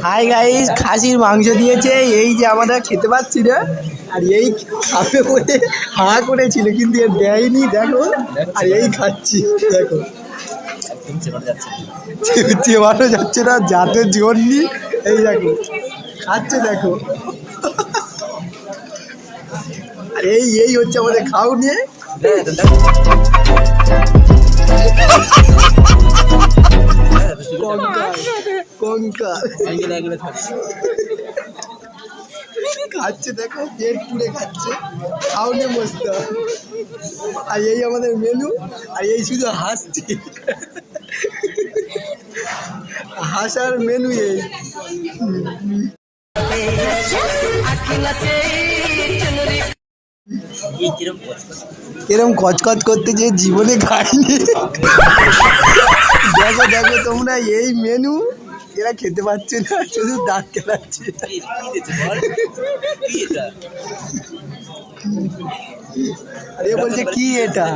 Hi guys, খাসির মাংস দিয়েছে। এই যে আমরা খেতে পাচ্ছি না, আর এই খাবে বলে হা করেছিল কিন্তু এর দেয়নি। দেখো, আর এই খাচ্ছি। দেখো চেবানো যাচ্ছে না, যাতে জোর নি। এই দেখো খাচ্ছে, দেখো। আর এই হচ্ছে আমাদের খাও নিয়ে। খাচ্ছে, দেখো পেট পুড়ে খাচ্ছে, খাওনে মস্ত। আর এই আমাদের মেনু, আর এই শুধু হাসছে, হাসার মেনু এই। এরম কচকচ করতে যে জীবনে খাইনি। দেখো দেখো তোমরা, এই মেনু এরা খেতে পারছে না, শুধু দাঁত খেলাচ্ছে। আরে বলছে কি এটা?